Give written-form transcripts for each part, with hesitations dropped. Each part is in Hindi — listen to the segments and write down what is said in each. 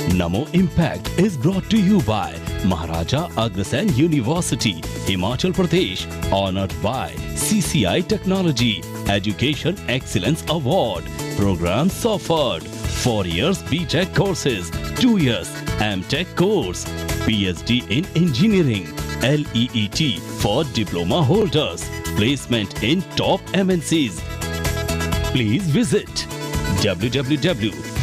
Namo Impact is brought to you by Maharaja Agrasen University, Himachal Pradesh, honored by CCI Technology Education Excellence Award. Programs offered: 4 years BTech courses, 2 years MTech course, PhD in Engineering, LEET for diploma holders, placement in top MNCs. Please visit www.mau.ac.in.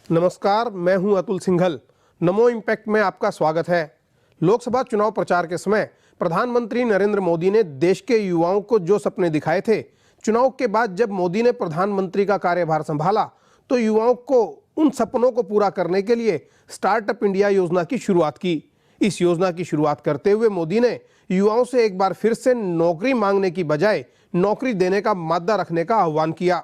नमस्कार, मैं हूं अतुल सिंघल। नमो इम्पैक्ट में आपका स्वागत है। लोकसभा चुनाव प्रचार के समय प्रधानमंत्री नरेंद्र मोदी ने देश के युवाओं को जो सपने दिखाए थे, चुनाव के बाद जब मोदी ने प्रधानमंत्री का कार्यभार संभाला तो युवाओं को उन सपनों को पूरा करने के लिए स्टार्टअप इंडिया योजना की शुरुआत की। इस योजना की शुरुआत करते हुए मोदी ने युवाओं से एक बार फिर से नौकरी मांगने की बजाय नौकरी देने का मादा रखने का आह्वान किया।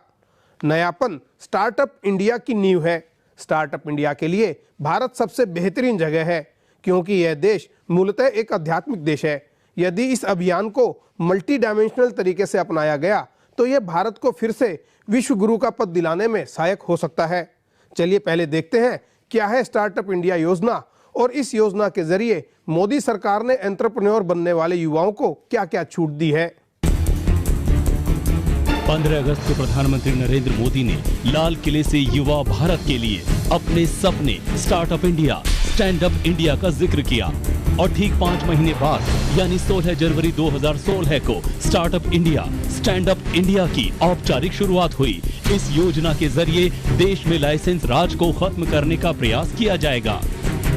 नयापन स्टार्टअप इंडिया की नींव है। स्टार्टअप इंडिया के लिए भारत सबसे बेहतरीन जगह है, क्योंकि यह देश मूलतः एक आध्यात्मिक देश है। यदि इस अभियान को मल्टी डायमेंशनल तरीके से अपनाया गया तो यह भारत को फिर से विश्व गुरु का पद दिलाने में सहायक हो सकता है। चलिए पहले देखते हैं क्या है स्टार्टअप इंडिया योजना और इस योजना के जरिए मोदी सरकार ने एंटरप्रेन्योर बनने वाले युवाओं को क्या क्या छूट दी है। 15 अगस्त को प्रधानमंत्री नरेंद्र मोदी ने लाल किले से युवा भारत के लिए अपने सपने startup India, stand up India का जिक्र किया और ठीक 5 महीने बाद यानी 16 जनवरी 2016 को startup India, stand up India की औपचारिक शुरुआत हुई। इस योजना के जरिए देश में लाइसेंस राज को खत्म करने का प्रयास किया जाएगा।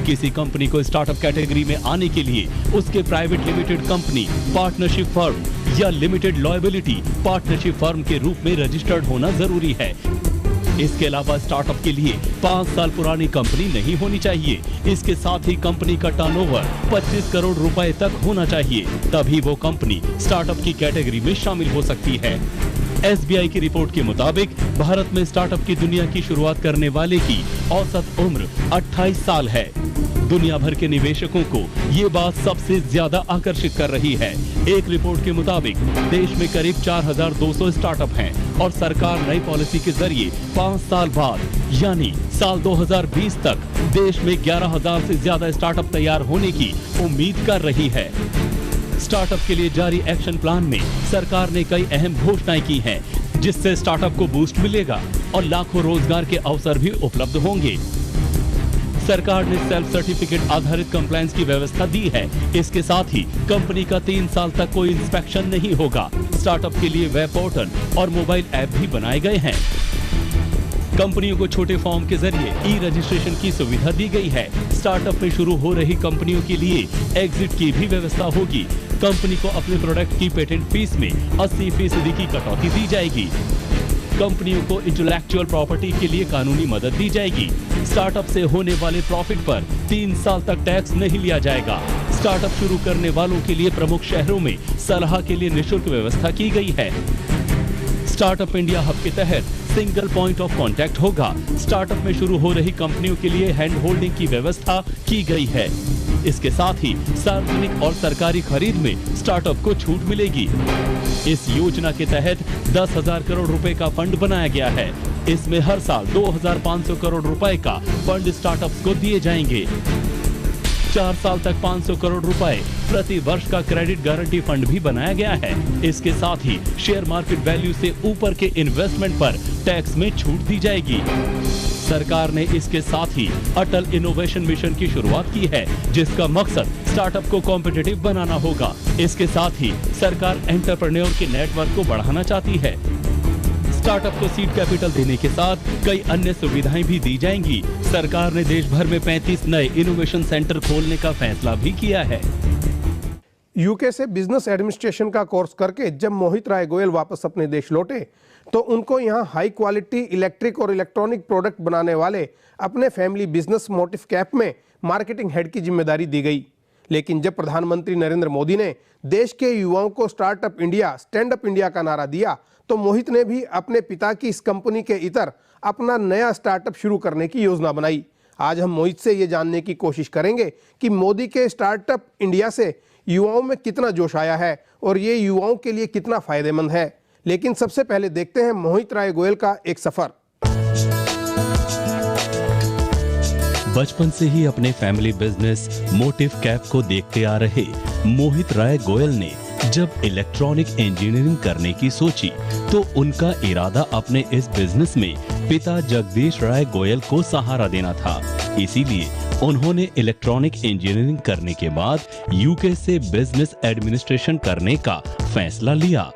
किसी कंपनी को स्टार्टअप कैटेगरी में आने के लिए उसके private limited company, partnership firm या लिमिटेड लॉयबिलिटी पार्टनरशिप फर्म के रूप में रजिस्टर्ड होना जरूरी है। इसके अलावा स्टार्टअप के लिए 5 साल पुरानी कंपनी नहीं होनी चाहिए। इसके साथ ही कंपनी का टर्नओवर 25 करोड़ रुपए तक होना चाहिए, तभी वो कंपनी स्टार्टअप की कैटेगरी में शामिल हो सकती है। SBI की रिपोर्ट के मुताबिक भारत में स्टार्टअप की दुनिया की शुरुआत करने वाले की औसत उम्र 28 साल है। दुनिया भर के निवेशकों को ये बात सबसे ज्यादा आकर्षित कर रही है। एक रिपोर्ट के मुताबिक देश में करीब 4200 स्टार्टअप हैं और सरकार नई पॉलिसी के जरिए 5 साल बाद यानी साल 2020 तक देश में 11,000 से ज्यादा स्टार्टअप तैयार होने की उम्मीद कर रही है। स्टार्टअप के लिए जारी एक्शन प्लान में सरकार ने कई अहम घोषणाएं की हैं, जिससे स्टार्टअप को बूस्ट मिलेगा और लाखों रोजगार के अवसर भी उपलब्ध होंगे। सरकार ने सेल्फ सर्टिफिकेट आधारित कंप्लायंस की व्यवस्था दी है। इसके साथ ही कंपनी का 3 साल तक कोई इंस्पेक्शन नहीं होगा। स्टार्टअप के लिए वेब पोर्टल और मोबाइल ऐप भी बनाए गए हैं। कंपनियों को छोटे फॉर्म के जरिए ई रजिस्ट्रेशन की सुविधा दी गई है। स्टार्टअप में शुरू हो रही कंपनियों के लिए एग्जिट की भी व्यवस्था होगी। कंपनी को अपने प्रोडक्ट की पेटेंट फीस में 80% की कटौती दी जाएगी। कंपनियों को इंटेलेक्चुअल प्रॉपर्टी के लिए कानूनी मदद दी जाएगी। स्टार्टअप से होने वाले प्रॉफिट पर 3 साल तक टैक्स नहीं लिया जाएगा। स्टार्टअप शुरू करने वालों के लिए प्रमुख शहरों में सलाह के लिए निःशुल्क व्यवस्था की गई है। स्टार्टअप इंडिया हब के तहत सिंगल पॉइंट ऑफ कांटेक्ट होगा। स्टार्टअप में शुरू हो रही कंपनियों के लिए हैंड होल्डिंग की व्यवस्था की गई है। इसके साथ ही सार्वजनिक और सरकारी खरीद में स्टार्टअप को छूट मिलेगी। इस योजना के तहत 10,000 करोड़ रुपए का फंड बनाया गया है। इसमें हर साल 2,500 करोड़ रुपए का फंड स्टार्टअप्स को दिए जाएंगे। 4 साल तक 500 करोड़ रुपए प्रति वर्ष का क्रेडिट गारंटी फंड भी बनाया गया है। इसके साथ ही शेयर मार्केट वैल्यू से ऊपर के इन्वेस्टमेंट पर टैक्स में छूट दी जाएगी। सरकार ने इसके साथ ही अटल इनोवेशन मिशन की शुरुआत की है, जिसका मकसद स्टार्टअप को कॉम्पिटिटिव बनाना होगा। इसके साथ ही सरकार एंटरप्रेन्योर के नेटवर्क को बढ़ाना चाहती है। स्टार्टअप को सीड कैपिटल देने के साथ कई अन्य सुविधाएं भी दी जाएंगी। सरकार ने देश भर में 35 नए इनोवेशन सेंटर खोलने का फैसला भी किया है। यूके से बिजनेस एडमिनिस्ट्रेशन का कोर्स करके जब मोहित राय गोयल वापस अपने देश लौटे तो उनको यहाँ हाई क्वालिटी इलेक्ट्रिक और इलेक्ट्रॉनिक प्रोडक्ट बनाने वाले अपने फैमिली बिजनेस मोटिव कैप में मार्केटिंग हेड की जिम्मेदारी दी गई। लेकिन जब प्रधानमंत्री नरेंद्र मोदी ने देश के युवाओं को startup India, stand up India का नारा दिया तो मोहित ने भी अपने पिता की इस कंपनी के इतर अपना नया स्टार्टअप शुरू करने की योजना बनाई। आज हम मोहित से ये जानने की कोशिश करेंगे कि मोदी के स्टार्टअप इंडिया से युवाओं में कितना जोश आया है और ये युवाओं के लिए कितना फायदेमंद है। लेकिन सबसे पहले देखते हैं मोहित राय गोयल का एक सफर। बचपन से ही अपने फैमिली बिजनेस मोटिव कैप को देखते आ रहे मोहित राय गोयल ने जब इलेक्ट्रॉनिक इंजीनियरिंग करने की सोची तो उनका इरादा अपने इस बिजनेस में पिता जगदीश राय गोयल को सहारा देना था। इसीलिए उन्होंने इलेक्ट्रॉनिक इंजीनियरिंग करने के बाद यूके से बिजनेस एडमिनिस्ट्रेशन करने का फैसला लिया।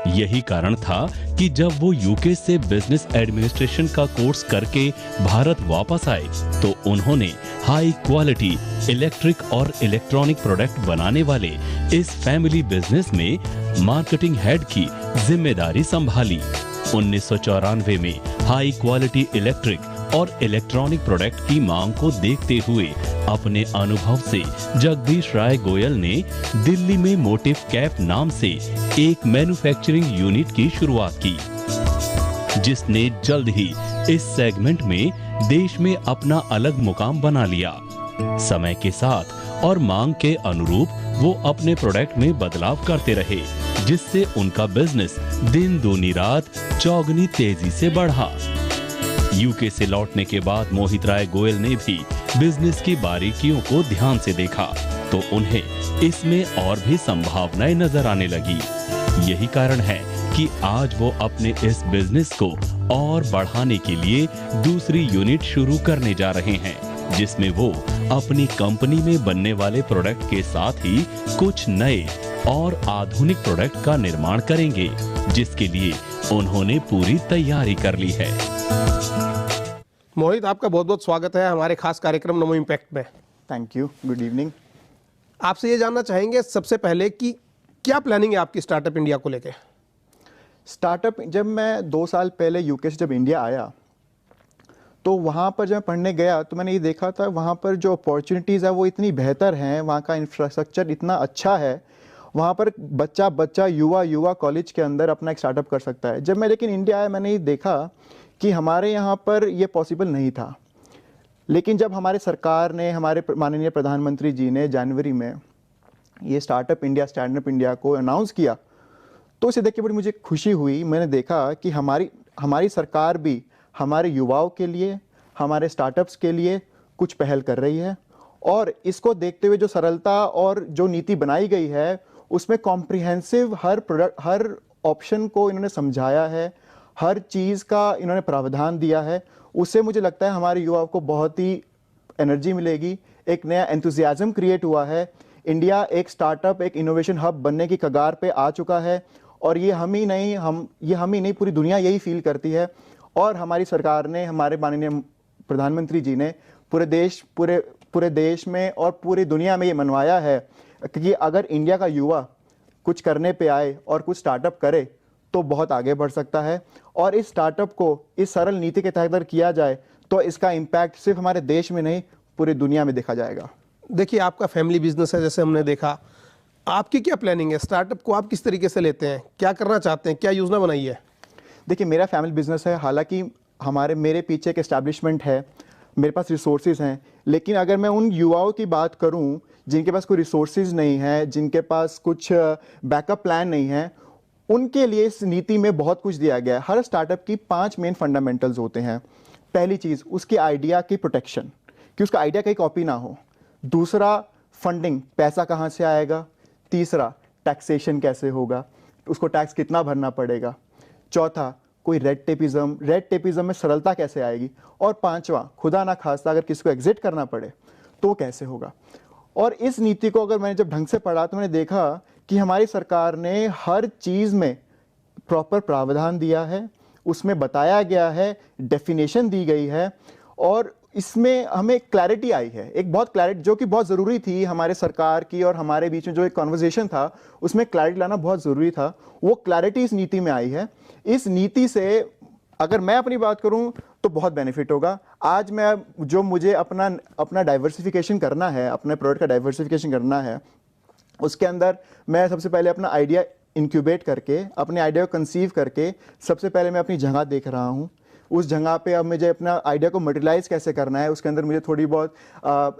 यही कारण था कि जब वो यूके से बिजनेस एडमिनिस्ट्रेशन का कोर्स करके भारत वापस आए तो उन्होंने हाई क्वालिटी इलेक्ट्रिक और इलेक्ट्रॉनिक प्रोडक्ट बनाने वाले इस फैमिली बिजनेस में मार्केटिंग हेड की जिम्मेदारी संभाली। 1994 में हाई क्वालिटी इलेक्ट्रिक और इलेक्ट्रॉनिक प्रोडक्ट की मांग को देखते हुए अपने अनुभव से जगदीश राय गोयल ने दिल्ली में मोटिव कैप नाम से एक मैन्युफैक्चरिंग यूनिट की शुरुआत की, जिसने जल्द ही इस सेगमेंट में देश में अपना अलग मुकाम बना लिया। समय के साथ और मांग के अनुरूप वो अपने प्रोडक्ट में बदलाव करते रहे, जिससे उनका बिजनेस दिन दूनी रात चौगुनी तेजी से बढ़ा। यूके से लौटने के बाद मोहित राय गोयल ने भी बिजनेस की बारीकियों को ध्यान से देखा तो उन्हें इसमें और भी संभावनाएं नजर आने लगी। यही कारण है कि आज वो अपने इस बिजनेस को और बढ़ाने के लिए दूसरी यूनिट शुरू करने जा रहे हैं, जिसमें वो अपनी कंपनी में बनने वाले प्रोडक्ट के साथ ही कुछ नए और आधुनिक प्रोडक्ट का निर्माण करेंगे, जिसके लिए उन्होंने पूरी तैयारी कर ली है। मोहित, आपका बहुत बहुत स्वागत है हमारे खास कार्यक्रम नमो इम्पैक्ट में। Thank you, good evening. आपसे ये जानना चाहेंगे सबसे पहले कि क्या प्लानिंग है आपकी स्टार्टअप इंडिया को लेके? स्टार्टअप, जब मैं 2 साल पहले यूके से जब इंडिया आया तो वहाँ पर जब मैं पढ़ने गया तो मैंने ये देखा था वहाँ पर जो अपॉर्चुनिटीज़ है वो इतनी बेहतर हैं, वहाँ का इंफ्रास्ट्रक्चर इतना अच्छा है, वहाँ पर बच्चा युवा कॉलेज के अंदर अपना एक स्टार्टअप कर सकता है। जब मैं लेकिन इंडिया आया मैंने ये देखा कि हमारे यहाँ पर ये पॉसिबल नहीं था। लेकिन जब हमारे सरकार ने, हमारे माननीय प्रधानमंत्री जी ने जनवरी में ये startup India, stand up India को अनाउंस किया तो इसे देख के बड़ी मुझे खुशी हुई। मैंने देखा कि हमारी सरकार भी हमारे युवाओं के लिए, हमारे स्टार्टअप्स के लिए कुछ पहल कर रही है और इसको देखते हुए जो सरलता और जो नीति बनाई गई है उसमें कॉम्प्रिहेंसिव हर ऑप्शन को इन्होंने समझाया है, हर चीज़ का इन्होंने प्रावधान दिया है। उससे मुझे लगता है हमारे युवाओं को बहुत ही एनर्जी मिलेगी, एक नया एंथुसियाज्म क्रिएट हुआ है। इंडिया एक स्टार्टअप, एक इनोवेशन हब बनने की कगार पे आ चुका है और ये हम ही नहीं पूरी दुनिया यही फील करती है। और हमारी सरकार ने, हमारे माननीय प्रधानमंत्री जी ने पूरे देश में और पूरी दुनिया में ये मनवाया है कि अगर इंडिया का युवा कुछ करने पे आए और कुछ स्टार्टअप करे तो बहुत आगे बढ़ सकता है। और इस स्टार्टअप को इस सरल नीति के तहत अगर किया जाए तो इसका इम्पैक्ट सिर्फ हमारे देश में नहीं पूरी दुनिया में देखा जाएगा। देखिए, आपका फैमिली बिजनेस है, जैसे हमने देखा। आपकी क्या प्लानिंग है? स्टार्टअप को आप किस तरीके से लेते हैं, क्या करना चाहते हैं, क्या योजना बनाई है? देखिए, मेरा फैमिली बिजनेस है, हालांकि मेरे पीछे एक एस्टैब्लिशमेंट है, मेरे पास रिसोर्सेज हैं, लेकिन अगर मैं उन युवाओं की बात करूं जिनके पास कोई रिसोर्सेज नहीं है, जिनके पास कुछ बैकअप प्लान नहीं है, उनके लिए इस नीति में बहुत कुछ दिया गया है। हर स्टार्टअप की 5 मेन फंडामेंटल्स होते हैं। पहली चीज़, उसके आइडिया की प्रोटेक्शन, कि उसका आइडिया कहीं कॉपी ना हो। दूसरा, फंडिंग, पैसा कहाँ से आएगा। तीसरा, टैक्सेशन कैसे होगा, उसको टैक्स कितना भरना पड़ेगा। चौथा, कोई रेड टेपिज्म में सरलता कैसे आएगी। और पांचवा, खुदा ना खास्ता अगर किसी को एग्जिट करना पड़े तो वो कैसे होगा। और इस नीति को अगर मैंने जब ढंग से पढ़ा तो मैंने देखा कि हमारी सरकार ने हर चीज़ में प्रॉपर प्रावधान दिया है, उसमें बताया गया है, डेफिनेशन दी गई है और इसमें हमें क्लैरिटी आई है, एक बहुत क्लैरिटी जो कि बहुत ज़रूरी थी हमारे सरकार की और हमारे बीच में जो एक कॉन्वर्जेशन था उसमें क्लैरिटी लाना बहुत ज़रूरी था। वो क्लैरिटी इस नीति में आई है। इस नीति से अगर मैं अपनी बात करूं तो बहुत बेनिफिट होगा। आज मैं जो मुझे अपना डाइवर्सिफिकेशन करना है, अपने प्रोडक्ट का डाइवर्सिफिकेशन करना है, उसके अंदर मैं सबसे पहले अपना आइडिया इंक्यूबेट करके, अपने आइडिया को कंसीव करके, सबसे पहले मैं अपनी जगह देख रहा हूँ। उस जगह पे अब मुझे अपना आइडिया को मटेरियलाइज कैसे करना है, उसके अंदर मुझे थोड़ी बहुत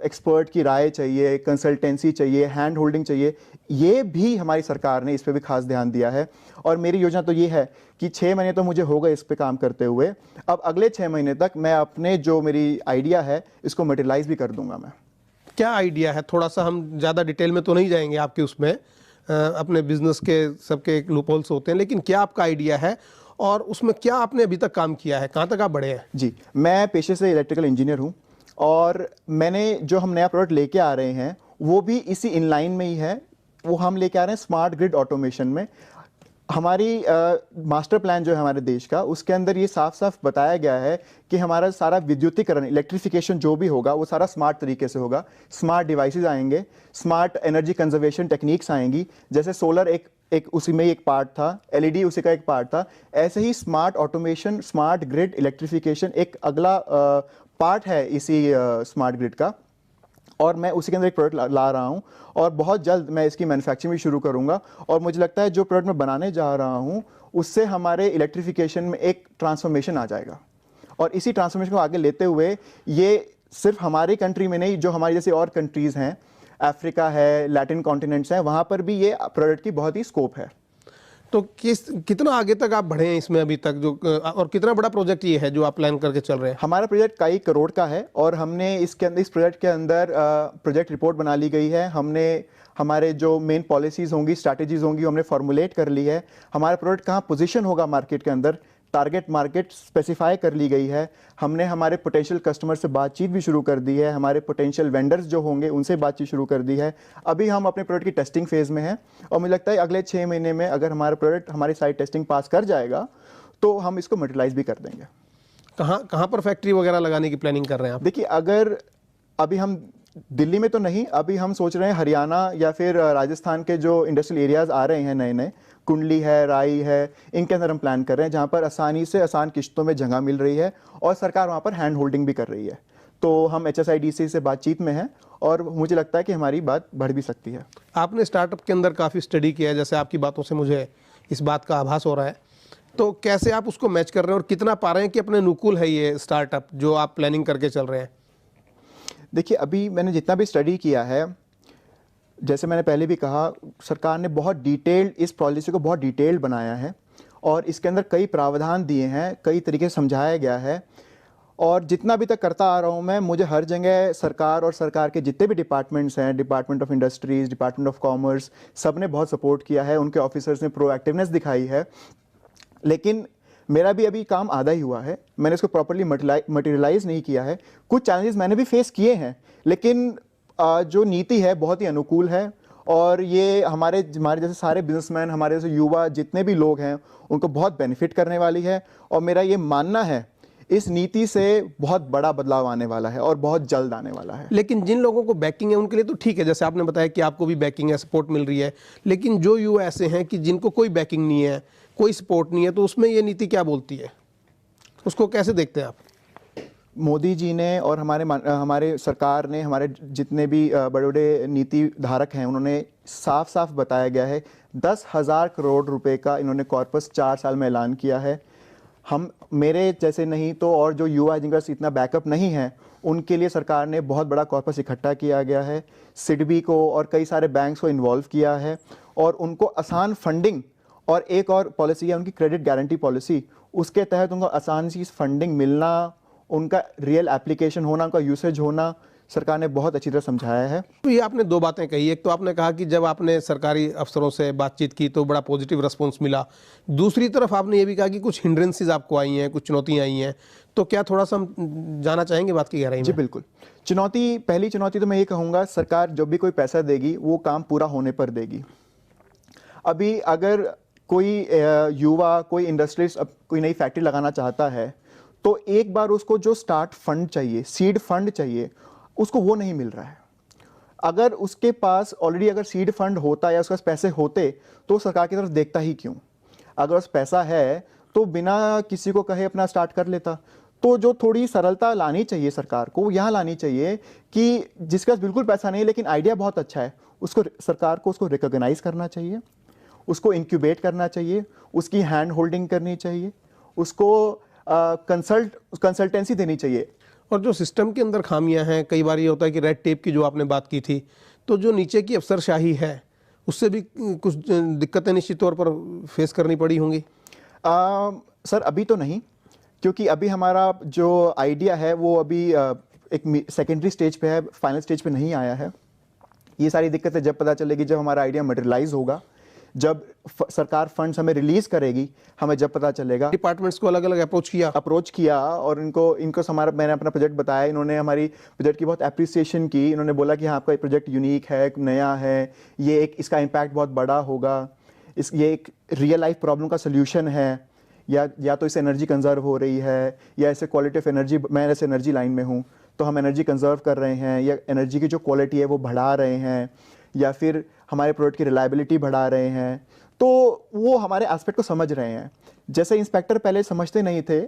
एक्सपर्ट की राय चाहिए, कंसल्टेंसी चाहिए, हैंड होल्डिंग चाहिए। ये भी हमारी सरकार ने इस पे भी खास ध्यान दिया है। और मेरी योजना तो ये है कि 6 महीने तो मुझे हो गए इस पे काम करते हुए, अब अगले 6 महीने तक मैं अपने जो मेरी आइडिया है इसको मटेरियलाइज भी कर दूंगा। मैं क्या आइडिया है, थोड़ा सा हम ज़्यादा डिटेल में तो नहीं जाएंगे आपके उसमें, अपने बिजनेस के सबके एक लूप होल्स होते हैं, लेकिन क्या आपका आइडिया है और उसमें क्या आपने अभी तक काम किया है, कहाँ तक आप बढ़े हैं? जी, मैं पेशे से इलेक्ट्रिकल इंजीनियर हूँ और मैंने जो हम नया प्रोडक्ट लेके आ रहे हैं वो भी इसी इनलाइन में ही है। वो हम लेके आ रहे हैं स्मार्ट ग्रिड ऑटोमेशन में। हमारी मास्टर प्लान जो है हमारे देश का, उसके अंदर ये साफ साफ बताया गया है कि हमारा सारा विद्युतीकरण, इलेक्ट्रिफिकेशन जो भी होगा वो सारा स्मार्ट तरीके से होगा। स्मार्ट डिवाइसेस आएंगे, स्मार्ट एनर्जी कंजर्वेशन टेक्निक्स आएंगी, जैसे सोलर एक उसी में ही एक पार्ट था, एलईडी उसी का एक पार्ट था, ऐसे ही smart automation, smart grid electrification एक अगला पार्ट है इसी स्मार्ट ग्रिड का। और मैं उसी के अंदर एक प्रोडक्ट ला रहा हूँ और बहुत जल्द मैं इसकी मैन्युफैक्चरिंग भी शुरू करूँगा। और मुझे लगता है जो प्रोडक्ट मैं बनाने जा रहा हूँ उससे हमारे इलेक्ट्रिफिकेशन में एक ट्रांसफॉर्मेशन आ जाएगा। और इसी ट्रांसफॉर्मेशन को आगे लेते हुए ये सिर्फ हमारी कंट्री में नहीं, जो हमारी जैसे और कंट्रीज़ हैं, अफ्रीका है, लैटिन कॉन्टिनेंट्स हैं, वहाँ पर भी ये प्रोडक्ट की बहुत ही स्कोप है। तो कितना आगे तक आप बढ़े हैं इसमें अभी तक, जो और कितना बड़ा प्रोजेक्ट ये है जो आप प्लान करके चल रहे हैं? हमारा प्रोजेक्ट कई करोड़ का है और हमने इसके अंदर, इस प्रोजेक्ट के अंदर प्रोजेक्ट रिपोर्ट बना ली गई है। हमने हमारे जो मेन पॉलिसीज़ होंगी, स्ट्रैटेजीज़ होंगी, हमने फॉर्मुलेट कर ली है। हमारा प्रोडक्ट कहाँ पोजीशन होगा मार्केट के अंदर, टारगेट मार्केट स्पेसिफाई कर ली गई है। हमने हमारे पोटेंशियल कस्टमर से बातचीत भी शुरू कर दी है, हमारे पोटेंशियल वेंडर्स जो होंगे उनसे बातचीत शुरू कर दी है। अभी हम अपने प्रोडक्ट की टेस्टिंग फेज़ में हैं और मुझे लगता है अगले 6 महीने में अगर हमारा प्रोडक्ट हमारी साइट टेस्टिंग पास कर जाएगा तो हम इसको मटेरियलाइज भी कर देंगे। कहाँ पर फैक्ट्री वगैरह लगाने की प्लानिंग कर रहे हैं आप? देखिए, अगर अभी हम दिल्ली में तो नहीं, अभी हम सोच रहे हैं हरियाणा या फिर राजस्थान के जो इंडस्ट्रियल एरियाज़ आ रहे हैं नए नए, कुंडली है, राई है, इनके अंदर हम प्लान कर रहे हैं, जहाँ पर आसानी से आसान किश्तों में जगह मिल रही है और सरकार वहाँ पर हैंड होल्डिंग भी कर रही है। तो हम HSIDC से बातचीत में हैं और मुझे लगता है कि हमारी बात बढ़ भी सकती है। आपने स्टार्टअप के अंदर काफ़ी स्टडी किया है, जैसे आपकी बातों से मुझे इस बात का आभास हो रहा है, तो कैसे आप उसको मैच कर रहे हैं और कितना पा रहे हैं कि अपने अनुकूल है ये स्टार्टअप जो आप प्लानिंग करके चल रहे हैं? देखिए, अभी मैंने जितना भी स्टडी किया है, जैसे मैंने पहले भी कहा, सरकार ने बहुत डिटेल्ड इस पॉलिसी को बहुत डिटेल्ड बनाया है और इसके अंदर कई प्रावधान दिए हैं, कई तरीके से समझाया गया है। और जितना भी तक करता आ रहा हूँ मैं, मुझे हर जगह सरकार और सरकार के जितने भी डिपार्टमेंट्स हैं, department of industries, department of commerce, सब ने बहुत सपोर्ट किया है, उनके ऑफिसर्स ने प्रोएक्टिवनेस दिखाई है। लेकिन मेरा भी अभी काम आधा ही हुआ है, मैंने इसको प्रॉपर्ली मटेरियलाइज नहीं किया है। कुछ चैलेंजेस मैंने भी फेस किए हैं, लेकिन जो नीति है बहुत ही अनुकूल है और ये हमारे जैसे सारे बिजनेसमैन, हमारे जैसे युवा जितने भी लोग हैं उनको बहुत बेनिफिट करने वाली है। और मेरा ये मानना है इस नीति से बहुत बड़ा बदलाव आने वाला है और बहुत जल्द आने वाला है। लेकिन जिन लोगों को बैकिंग है उनके लिए तो ठीक है, जैसे आपने बताया कि आपको भी बैकिंग है, सपोर्ट मिल रही है, लेकिन जो युवा ऐसे हैं कि जिनको कोई बैकिंग नहीं है, कोई सपोर्ट नहीं है, तो उसमें ये नीति क्या बोलती है, उसको कैसे देखते हैं आप? मोदी जी ने और हमारे सरकार ने, हमारे जितने भी बड़े बड़े नीति धारक हैं, उन्होंने साफ साफ बताया गया है 10,000 करोड़ रुपए का इन्होंने कॉर्पस 4 साल में ऐलान किया है। हम मेरे जैसे नहीं तो और जो युवा जिनका इतना बैकअप नहीं है उनके लिए सरकार ने बहुत बड़ा कॉर्पस इकट्ठा किया गया है। सिडबी को और कई सारे बैंक्स को इन्वॉल्व किया है और उनको आसान फंडिंग, और एक और पॉलिसी है उनकी क्रेडिट गारंटी पॉलिसी, उसके तहत उनको आसान सी फंडिंग मिलना, उनका रियल एप्लीकेशन होना, उनका यूसेज होना, सरकार ने बहुत अच्छी तरह समझाया है। तो ये आपने 2 बातें कही, एक तो आपने कहा कि जब आपने सरकारी अफसरों से बातचीत की तो बड़ा पॉजिटिव रिस्पॉन्स मिला, दूसरी तरफ आपने ये भी कहा कि कुछ हिंड्रेंसेस आपको आई हैं, कुछ चुनौतियाँ आई हैं, तो क्या थोड़ा सा हम जाना चाहेंगे बात की गहराई में? जी बिल्कुल। पहली चुनौती तो मैं ये कहूँगा, सरकार जब भी कोई पैसा देगी वो काम पूरा होने पर देगी। अभी अगर कोई युवा, कोई इंडस्ट्रीज कोई नई फैक्ट्री लगाना चाहता है तो एक बार उसको जो स्टार्ट फंड चाहिए, सीड फंड चाहिए, उसको वो नहीं मिल रहा है। अगर उसके पास ऑलरेडी अगर सीड फंड होता या उसके पास पैसे होते तो सरकार की तरफ देखता ही क्यों? अगर उस पैसा है तो बिना किसी को कहे अपना स्टार्ट कर लेता। तो जो थोड़ी सरलता लानी चाहिए सरकार को, यहाँ लानी चाहिए कि जिसके पास बिल्कुल पैसा नहीं लेकिन आइडिया बहुत अच्छा है, उसको सरकार को उसको रिकॉग्नाइज करना चाहिए, उसको इंक्यूबेट करना चाहिए, उसकी हैंड होल्डिंग करनी चाहिए, उसको कंसल्टेंसी देनी चाहिए। और जो सिस्टम के अंदर खामियां हैं, कई बार ये होता है कि रेड टेप की जो आपने बात की थी, तो जो नीचे की अफसरशाही है उससे भी कुछ दिक्कतें निश्चित तौर पर फेस करनी पड़ी होंगी। सर अभी तो नहीं, क्योंकि अभी हमारा जो आइडिया है वो अभी एक सेकेंडरी स्टेज पे है, फाइनल स्टेज पे नहीं आया है। ये सारी दिक्कतें जब पता चलेगी, जब हमारा आइडिया मटेरियलाइज होगा, जब सरकार फंड्स हमें रिलीज करेगी, हमें जब पता चलेगा। डिपार्टमेंट्स को अलग अलग अप्रोच किया और इनको हमारा, मैंने अपना प्रोजेक्ट बताया, इन्होंने हमारी प्रोजेक्ट की बहुत अप्रिसिएशन की। इन्होंने बोला कि हाँ आपका प्रोजेक्ट यूनिक है, नया है, ये एक इसका इम्पैक्ट बहुत बड़ा होगा, ये एक रियल लाइफ प्रॉब्लम का सोल्यूशन है, या तो इससे एनर्जी कंजर्व हो रही है, या इससे क्वालिटी ऑफ एनर्जी, मैं ऐसे एनर्जी लाइन में हूँ तो हम एनर्जी कंजर्व कर रहे हैं, या एनर्जी की जो क्वालिटी है वो बढ़ा रहे हैं, या फिर हमारे प्रोडक्ट की रिलायबिलिटी बढ़ा रहे हैं। तो वो हमारे एस्पेक्ट को समझ रहे हैं। जैसे इंस्पेक्टर पहले समझते नहीं थे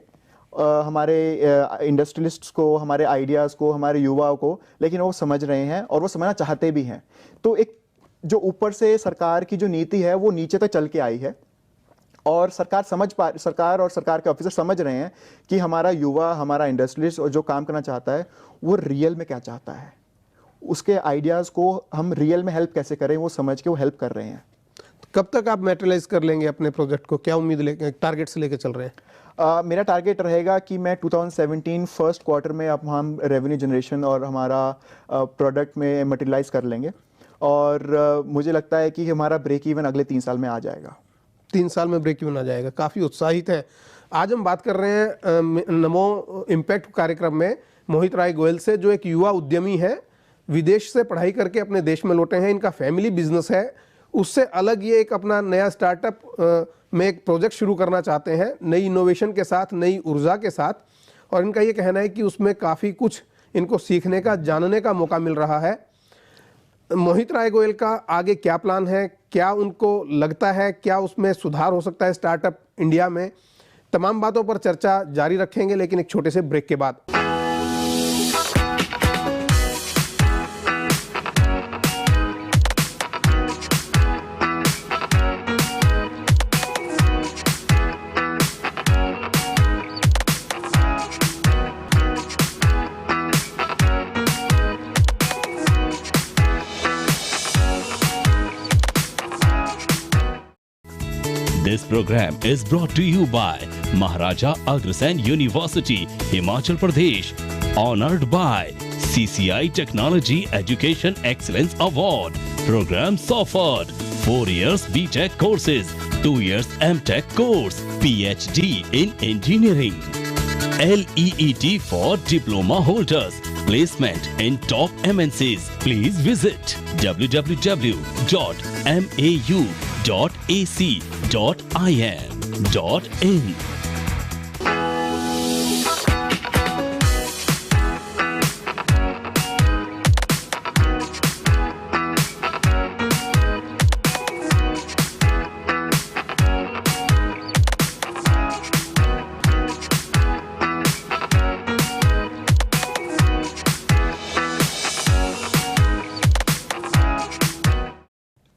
हमारे इंडस्ट्रियलिस्ट्स को, हमारे आइडियाज़ को, हमारे युवाओं को, लेकिन वो समझ रहे हैं और वो समझना चाहते भी हैं। तो एक जो ऊपर से सरकार की जो नीति है वो नीचे तक चल के आई है, और सरकार और सरकार के ऑफिसर समझ रहे हैं कि हमारा युवा, हमारा इंडस्ट्रियलिस्ट और जो काम करना चाहता है वो रियल में क्या चाहता है, उसके आइडियाज़ को हम रियल में हेल्प कैसे करें, वो समझ के वो हेल्प कर रहे हैं। कब तक आप मैटेरियलाइज कर लेंगे अपने प्रोजेक्ट को, क्या उम्मीद लेके, टारगेट से लेके चल रहे हैं? मेरा टारगेट रहेगा कि मैं 2017 फर्स्ट क्वार्टर में अब हम रेवेन्यू जनरेशन और हमारा प्रोडक्ट में मटेरियलाइज कर लेंगे, और मुझे लगता है कि हमारा ब्रेक इवन अगले 3 साल में आ जाएगा। 3 साल में ब्रेक इवन आ जाएगा, काफ़ी उत्साहित हैं। आज हम बात कर रहे हैं नमो इम्पैक्ट कार्यक्रम में मोहित राय गोयल से, जो एक युवा उद्यमी है, विदेश से पढ़ाई करके अपने देश में लौटे हैं। इनका फैमिली बिजनेस है, उससे अलग ये एक अपना नया स्टार्टअप में एक प्रोजेक्ट शुरू करना चाहते हैं, नई इनोवेशन के साथ, नई ऊर्जा के साथ। और इनका ये कहना है कि उसमें काफ़ी कुछ इनको सीखने का, जानने का मौका मिल रहा है। मोहित राय गोयल का आगे क्या प्लान है, क्या उनको लगता है क्या उसमें सुधार हो सकता है स्टार्टअप इंडिया में, तमाम बातों पर चर्चा जारी रखेंगे, लेकिन एक छोटे से ब्रेक के बाद। This program is brought to you by Maharaja Agrasen University, Himachal Pradesh, honored by CCI Technology Education Excellence Award. Programs offered 4 years BTech courses, 2 years MTech course, PhD in engineering, LEET for diploma holders, placement in top MNCs. Please visit www.mau.ac.in.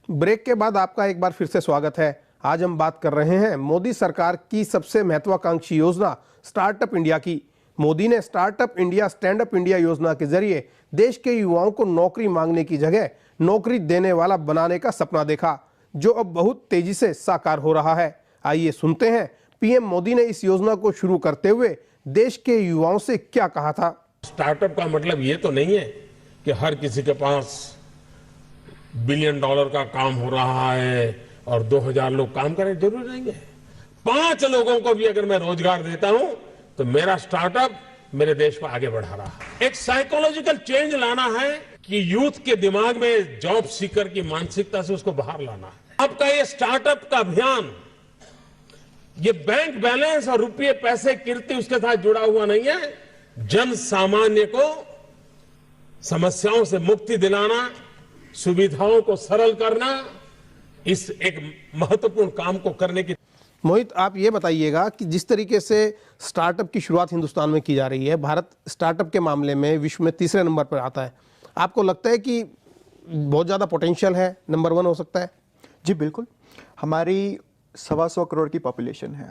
Break के बाद आपका एक बार फिर से स्वागत है। आज हम बात कर रहे हैं मोदी सरकार की सबसे महत्वाकांक्षी योजना स्टार्टअप इंडिया की। मोदी ने startup India, stand up India योजना के जरिए देश के युवाओं को नौकरी मांगने की जगह नौकरी देने वाला बनाने का सपना देखा, जो अब बहुत तेजी से साकार हो रहा है। आइए सुनते हैं पीएम मोदी ने इस योजना को शुरू करते हुए देश के युवाओं से क्या कहा था। स्टार्टअप का मतलब ये तो नहीं है कि हर किसी के पास $1 बिलियन का काम हो रहा है और 2000 लोग काम करें, जरूर नहीं है। 5 लोगों को भी अगर मैं रोजगार देता हूं तो मेरा स्टार्टअप मेरे देश को आगे बढ़ा रहा है। एक साइकोलॉजिकल चेंज लाना है कि यूथ के दिमाग में जॉब सीकर की मानसिकता से उसको बाहर लाना है। आपका ये स्टार्टअप का अभियान, ये बैंक बैलेंस और रुपये पैसे कीर्ति उसके साथ जुड़ा हुआ नहीं है। जन सामान्य को समस्याओं से मुक्ति दिलाना, सुविधाओं को सरल करना, इस एक महत्वपूर्ण काम को करने की। मोहित, आप ये बताइएगा कि जिस तरीके से स्टार्टअप की शुरुआत हिंदुस्तान में की जा रही है, भारत स्टार्टअप के मामले में विश्व में तीसरे नंबर पर आता है। आपको लगता है कि बहुत ज़्यादा पोटेंशियल है, नंबर 1 हो सकता है? जी बिल्कुल। हमारी 125 करोड़ की पॉपुलेशन है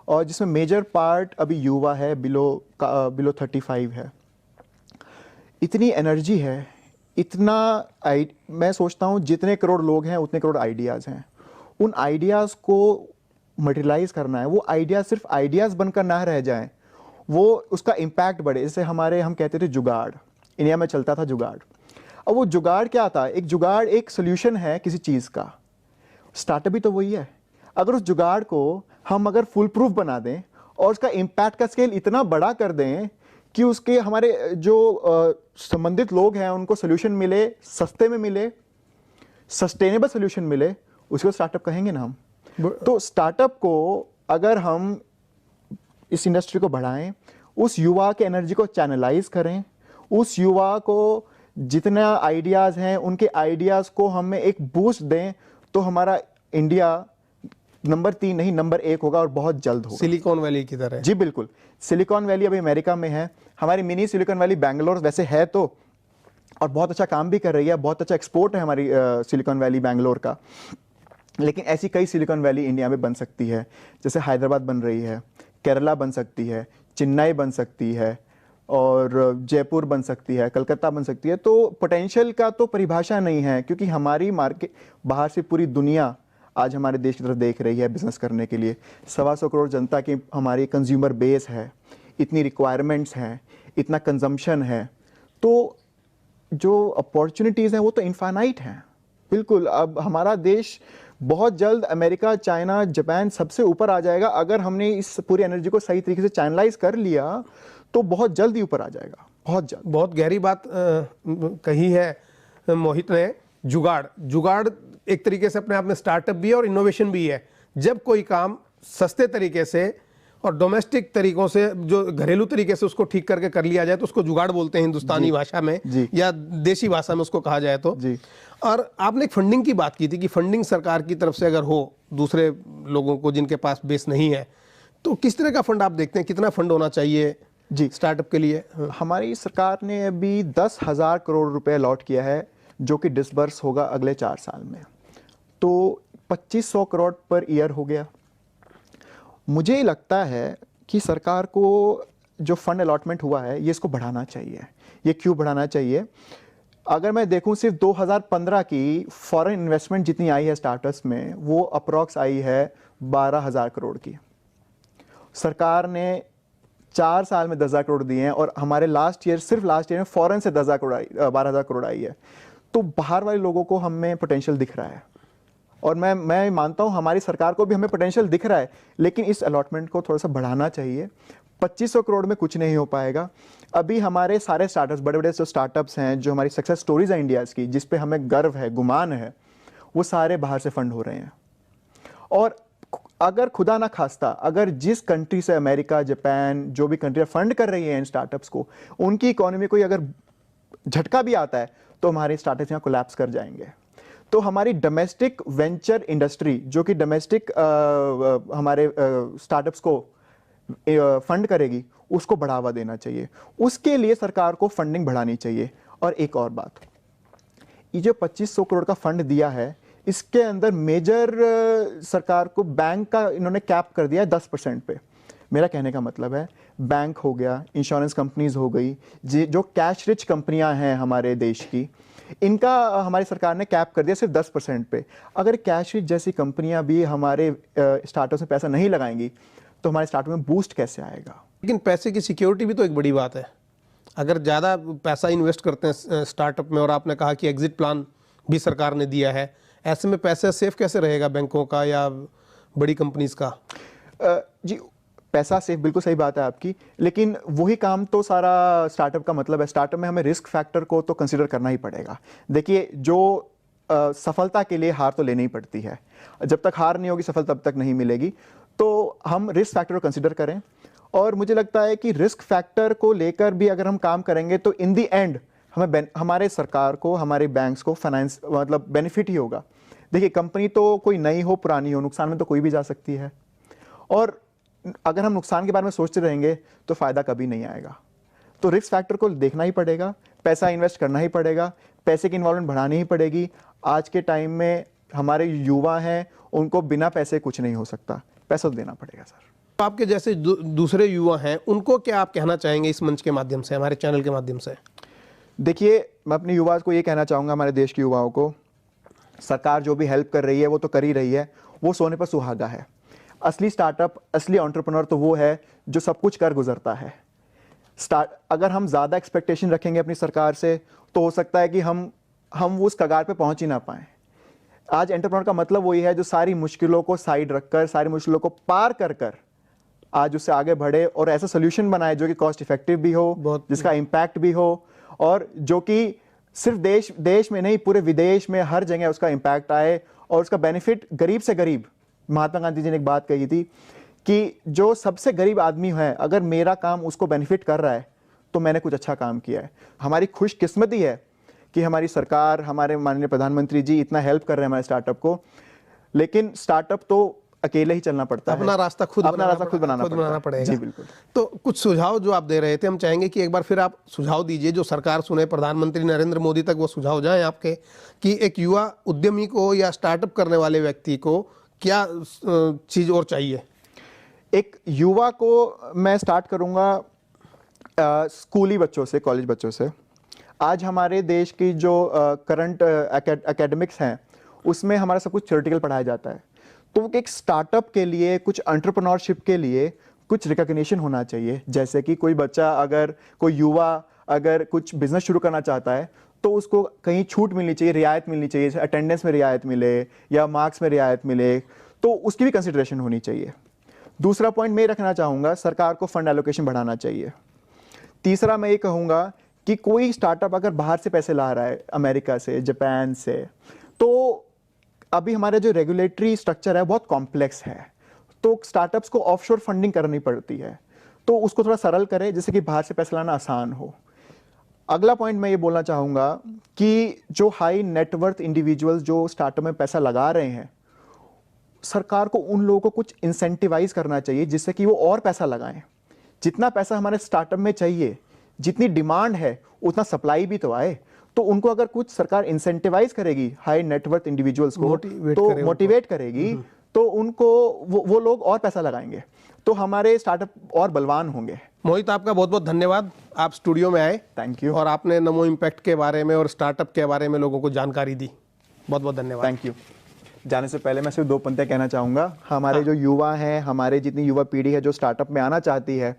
और जिसमें मेजर पार्ट अभी युवा है, बिलो 35 है। इतनी एनर्जी है, मैं सोचता हूँ जितने करोड़ लोग हैं उतने करोड़ आइडियाज़ हैं। उन आइडियाज़ को मटेरियलाइज करना है। वो आइडियाज़ सिर्फ आइडियाज़ बनकर ना रह जाएं, वो उसका इम्पैक्ट बढ़े। जैसे हम कहते थे जुगाड़, इंडिया में चलता था जुगाड़। अब वो जुगाड़ क्या था? एक जुगाड़ एक सोल्यूशन है किसी चीज़ का। स्टार्टअप भी तो वही है। अगर उस जुगाड़ को हम अगर फुल प्रूफ बना दें और उसका इम्पैक्ट का स्केल इतना बड़ा कर दें कि उसके हमारे जो संबंधित लोग हैं उनको सोल्यूशन मिले, सस्ते में मिले, सस्टेनेबल सोल्यूशन मिले, उसको स्टार्टअप कहेंगे ना हम। तो स्टार्टअप को अगर हम इस इंडस्ट्री को बढ़ाएं, उस युवा के एनर्जी को चैनलाइज करें, उस युवा को जितना आइडियाज़ हैं उनके आइडियाज़ को हमें एक बूस्ट दें, तो हमारा इंडिया नंबर 3 नहीं नंबर 1 होगा और बहुत जल्द होगा। सिलिकॉन वैली की तरह। जी बिल्कुल। सिलिकॉन वैली अभी अमेरिका में है, हमारी मिनी सिलिकॉन वैली बैंगलोर वैसे है तो, और बहुत अच्छा काम भी कर रही है, बहुत अच्छा एक्सपोर्ट है हमारी सिलिकॉन वैली बैंगलोर का। लेकिन ऐसी कई सिलिकॉन वैली इंडिया में बन सकती है, जैसे हैदराबाद बन रही है, केरला बन सकती है, चेन्नई बन सकती है, और जयपुर बन सकती है, कलकत्ता बन सकती है। तो पोटेंशियल का तो परिभाषा नहीं है, क्योंकि हमारी मार्केट बाहर से पूरी दुनिया आज हमारे देश की तरफ देख रही है बिजनेस करने के लिए। 125 करोड़ जनता की हमारी कंज्यूमर बेस है, इतनी रिक्वायरमेंट्स हैं, इतना कंजम्पशन है, तो जो अपॉर्चुनिटीज़ हैं वो तो इनफाइनाइट हैं। बिल्कुल, अब हमारा देश बहुत जल्द अमेरिका, चाइना, जापान सबसे ऊपर आ जाएगा। अगर हमने इस पूरी एनर्जी को सही तरीके से चैनलाइज कर लिया तो बहुत जल्द ही ऊपर आ जाएगा, बहुत जल्द। बहुत गहरी बात कही है मोहित ने। जुगाड़ एक तरीके से अपने आप में स्टार्टअप भी है और इनोवेशन भी है। जब कोई काम सस्ते तरीके से और डोमेस्टिक तरीकों से, जो घरेलू तरीके से उसको ठीक करके कर लिया जाए, तो उसको जुगाड़ बोलते हैं हिंदुस्तानी भाषा में, या देसी भाषा में उसको कहा जाए तो जी। और आपने एक फंडिंग की बात की थी कि फंडिंग सरकार की तरफ से अगर हो, दूसरे लोगों को जिनके पास बेस नहीं है, तो किस तरह का फंड आप देखते हैं? कितना फंड होना चाहिए जी स्टार्टअप के लिए? हमारी सरकार ने अभी 10,000 करोड़ रुपए अलॉट किया है, जो कि डिसबर्स होगा अगले 4 साल में। तो 2500 करोड़ पर ईयर हो गया। मुझे लगता है कि सरकार को जो फंड अलॉटमेंट हुआ है ये इसको बढ़ाना चाहिए। ये क्यों बढ़ाना चाहिए? अगर मैं देखूं सिर्फ 2015 की फॉरेन इन्वेस्टमेंट जितनी आई है स्टार्टअप्स में, वो अप्रॉक्स आई है 12,000 करोड़ की। सरकार ने 4 साल में 10,000 करोड़ दिए हैं, और हमारे सिर्फ लास्ट ईयर में फॉरेन से 12,000 करोड़ आई है। तो बाहर वाले लोगों को हमें पोटेंशियल दिख रहा है, और मैं मानता हूं हमारी सरकार को भी हमें पोटेंशियल दिख रहा है, लेकिन इस अलॉटमेंट को थोड़ा सा बढ़ाना चाहिए। 2500 करोड़ में कुछ नहीं हो पाएगा। अभी हमारे सारे स्टार्टअप्स, बड़े बड़े जो स्टार्टअप्स हैं, जो हमारी सक्सेस स्टोरीज हैं इंडिया की, जिस पे हमें गर्व है, गुमान है, वो सारे बाहर से फंड हो रहे हैं। और अगर खुदा ना खास्ता, अगर जिस कंट्री से, अमेरिका, जापान, जो भी कंट्री फंड कर रही है इन स्टार्टअप्स को, उनकी इकोनॉमी को अगर झटका भी आता है तो हमारे स्टार्टअप्स यहाँ कोलैप्स कर जाएंगे। तो हमारी डोमेस्टिक वेंचर इंडस्ट्री, जो कि डोमेस्टिक हमारे स्टार्टअप्स को फंड करेगी, उसको बढ़ावा देना चाहिए। उसके लिए सरकार को फंडिंग बढ़ानी चाहिए। और एक और बात, ये जो 2500 करोड़ का फंड दिया है, इसके अंदर मेजर सरकार को बैंक का इन्होंने कैप कर दिया है 10% पे। मेरा कहने का मतलब है, बैंक हो गया, इंश्योरेंस कंपनीज हो गई, जो कैश रिच कंपनियां हैं हमारे देश की, इनका हमारी सरकार ने कैप कर दिया सिर्फ 10% पे। अगर कैश रिच जैसी कंपनियां भी हमारे स्टार्टअप में पैसा नहीं लगाएंगी तो हमारे स्टार्टअप में बूस्ट कैसे आएगा? लेकिन पैसे की सिक्योरिटी भी तो एक बड़ी बात है। अगर ज़्यादा पैसा इन्वेस्ट करते हैं स्टार्टअप में, और आपने कहा कि एग्जिट प्लान भी सरकार ने दिया है, ऐसे में पैसा सेफ कैसे रहेगा बैंकों का या बड़ी कंपनीज का? जी, पैसा सेफ, बिल्कुल सही बात है आपकी, लेकिन वही काम तो सारा स्टार्टअप का मतलब है। स्टार्टअप में हमें रिस्क फैक्टर को तो कंसीडर करना ही पड़ेगा। देखिए, जो सफलता के लिए हार तो लेनी ही पड़ती है। जब तक हार नहीं होगी, सफलता तब तक नहीं मिलेगी। तो हम रिस्क फैक्टर को कंसीडर करें, और मुझे लगता है कि रिस्क फैक्टर को लेकर भी अगर हम काम करेंगे तो इन दी एंड हमें, हमारे सरकार को, हमारे बैंक्स को फाइनेंस मतलब बेनिफिट ही होगा। देखिए, कंपनी तो कोई नई हो पुरानी हो, नुकसान में तो कोई भी जा सकती है। और अगर हम नुकसान के बारे में सोचते रहेंगे तो फ़ायदा कभी नहीं आएगा। तो रिस्क फैक्टर को देखना ही पड़ेगा, पैसा इन्वेस्ट करना ही पड़ेगा, पैसे की इन्वॉल्वमेंट बढ़ानी ही पड़ेगी। आज के टाइम में हमारे युवा हैं, उनको बिना पैसे कुछ नहीं हो सकता, पैसा तो देना पड़ेगा सर। तो आपके जैसे दूसरे युवा हैं, उनको क्या आप कहना चाहेंगे इस मंच के माध्यम से, हमारे चैनल के माध्यम से? देखिए, मैं अपने युवा को ये कहना चाहूँगा, हमारे देश के युवाओं को, सरकार जो भी हेल्प कर रही है वो तो कर ही रही है, वो सोने पर सुहागा है। असली स्टार्टअप, असली एंटरप्रेन्योर तो वो है जो सब कुछ कर गुजरता है। अगर हम ज़्यादा एक्सपेक्टेशन रखेंगे अपनी सरकार से तो हो सकता है कि हम उस कगार पे पहुंच ही ना पाएँ। आज एंटरप्रेन्योर का मतलब वही है जो सारी मुश्किलों को साइड रखकर, सारी मुश्किलों को पार कर आज उससे आगे बढ़े और ऐसा सोल्यूशन बनाए जो कि कॉस्ट इफेक्टिव भी हो, जिसका इम्पैक्ट भी हो, और जो कि सिर्फ देश में नहीं, पूरे विदेश में हर जगह उसका इम्पैक्ट आए और उसका बेनिफिट गरीब से गरीब। महात्मा गांधी जी ने एक बात कही थी कि जो सबसे गरीब आदमी है, अगर मेरा काम उसको बेनिफिट कर रहा है तो मैंने कुछ अच्छा काम किया है। हमारी खुशकिस्मती है कि हमारी सरकार, हमारे माननीय प्रधानमंत्री जी इतना हेल्प कर रहे हैं हमारे स्टार्टअप को। लेकिन स्टार्टअप तो अकेले ही चलना पड़ता है, अपना रास्ता खुद बनाना पड़ेगा। जी बिल्कुल। तो कुछ सुझाव जो आप दे रहे थे, हम चाहेंगे कि एक बार फिर आप सुझाव दीजिए, जो सरकार सुने, प्रधानमंत्री नरेंद्र मोदी तक वो सुझाव जाएं आपके, कि एक युवा उद्यमी को या स्टार्टअप करने वाले व्यक्ति को क्या चीज़ और चाहिए। एक युवा को मैं स्टार्ट करूँगा स्कूली बच्चों से, कॉलेज बच्चों से। आज हमारे देश की जो करंट एकेडमिक्स हैं उसमें हमारा सब कुछ थ्योरेटिकल पढ़ाया जाता है। तो एक स्टार्टअप के लिए, कुछ एंटरप्रेन्योरशिप के लिए कुछ रिकॉग्निशन होना चाहिए। जैसे कि कोई बच्चा, अगर कोई युवा अगर कुछ बिजनेस शुरू करना चाहता है तो उसको कहीं छूट मिलनी चाहिए, रियायत मिलनी चाहिए, अटेंडेंस में रियायत मिले या मार्क्स में रियायत मिले, तो उसकी भी कंसिडरेशन होनी चाहिए। दूसरा पॉइंट मैं रखना चाहूँगा, सरकार को फंड एलोकेशन बढ़ाना चाहिए। तीसरा मैं ये कहूँगा कि कोई स्टार्टअप अगर बाहर से पैसे ला रहा है, अमेरिका से, जापान से, तो अभी हमारे जो रेगुलेटरी स्ट्रक्चर है बहुत कॉम्प्लेक्स है, तो स्टार्टअप्स को ऑफशोर फंडिंग करनी पड़ती है, तो उसको थोड़ा सरल करें जिससे कि बाहर से पैसा लाना आसान हो। अगला पॉइंट मैं ये बोलना चाहूँगा कि जो हाई नेटवर्थ इंडिविजुअल्स जो स्टार्टअप में पैसा लगा रहे हैं, सरकार को उन लोगों को कुछ इंसेंटिवाइज करना चाहिए जिससे कि वो और पैसा लगाएं। जितना पैसा हमारे स्टार्टअप में चाहिए, जितनी डिमांड है उतना सप्लाई भी तो आए। तो उनको अगर कुछ सरकार इंसेंटिवाइज करेगी हाई नेटवर्थ इंडिविजुअल्स को, तो मोटिवेट करेगी, तो उनको वो लोग और पैसा लगाएंगे, तो हमारे स्टार्टअप और बलवान होंगे। मोहित, आपका बहुत बहुत धन्यवाद, आप स्टूडियो में आए। Thank you. और आपने नमो इम्पैक्ट के बारे में और स्टार्टअप के बारे में लोगों को जानकारी दी। बहुत बहुत धन्यवाद। Thank you. जाने से पहले मैं सिर्फ 2 पंक्तियां कहना चाहूँगा। हमारे जो युवा हैं, हमारे जितनी युवा पीढ़ी है जो स्टार्टअप में आना चाहती है,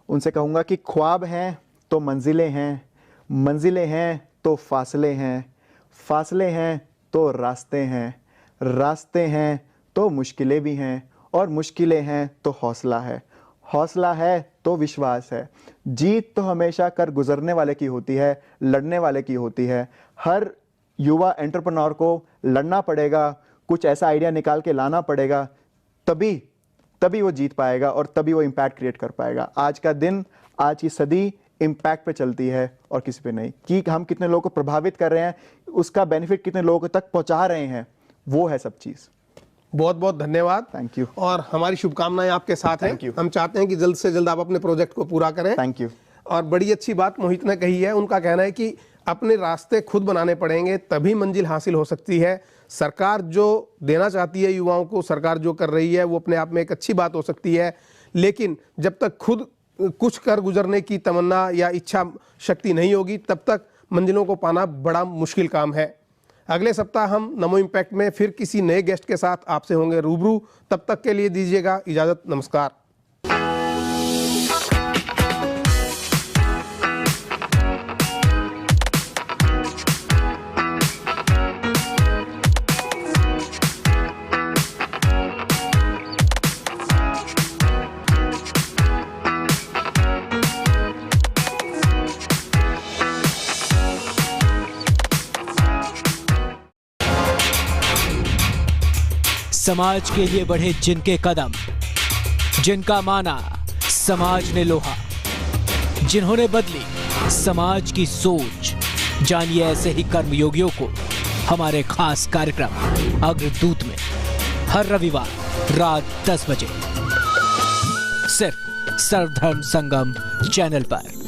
उनसे कहूँगा कि ख्वाब हैं तो मंजिलें हैं, मंजिलें हैं तो फासले हैं, फासले हैं तो रास्ते हैं, रास्ते हैं तो मुश्किलें भी हैं, और मुश्किलें हैं तो हौसला है, हौसला है तो विश्वास है। जीत तो हमेशा कर गुजरने वाले की होती है, लड़ने वाले की होती है। हर युवा एंटरप्रेन्योर को लड़ना पड़ेगा, कुछ ऐसा आइडिया निकाल के लाना पड़ेगा, तभी वो जीत पाएगा और तभी वो इम्पैक्ट क्रिएट कर पाएगा। आज का दिन, आज की सदी इम्पैक्ट पे चलती है और किसी पे नहीं। कि हम कितने लोगों को प्रभावित कर रहे हैं, उसका बेनिफिट कितने लोगों तक पहुंचा रहे हैं, वो है सब चीज़। बहुत बहुत धन्यवाद। Thank you. और हमारी शुभकामनाएं आपके साथ हैं। हम चाहते हैं कि जल्द से जल्द आप अपने प्रोजेक्ट को पूरा करें। Thank you. और बड़ी अच्छी बात मोहित ने कही है, उनका कहना है कि अपने रास्ते खुद बनाने पड़ेंगे, तभी मंजिल हासिल हो सकती है। सरकार जो देना चाहती है युवाओं को, सरकार जो कर रही है, वो अपने आप में एक अच्छी बात हो सकती है, लेकिन जब तक खुद कुछ कर गुजरने की तमन्ना या इच्छा शक्ति नहीं होगी, तब तक मंजिलों को पाना बड़ा मुश्किल काम है। अगले सप्ताह हम नमो इम्पैक्ट में फिर किसी नए गेस्ट के साथ आपसे होंगे रूबरू। तब तक के लिए दीजिएगा इजाज़त। नमस्कार। समाज के लिए बढ़े जिनके कदम, जिनका माना समाज ने लोहा, जिन्होंने बदली समाज की सोच, जानिए ऐसे ही कर्मयोगियों को हमारे खास कार्यक्रम अग्रदूत में। हर रविवार रात 10 बजे सिर्फ सर्वधर्म संगम चैनल पर।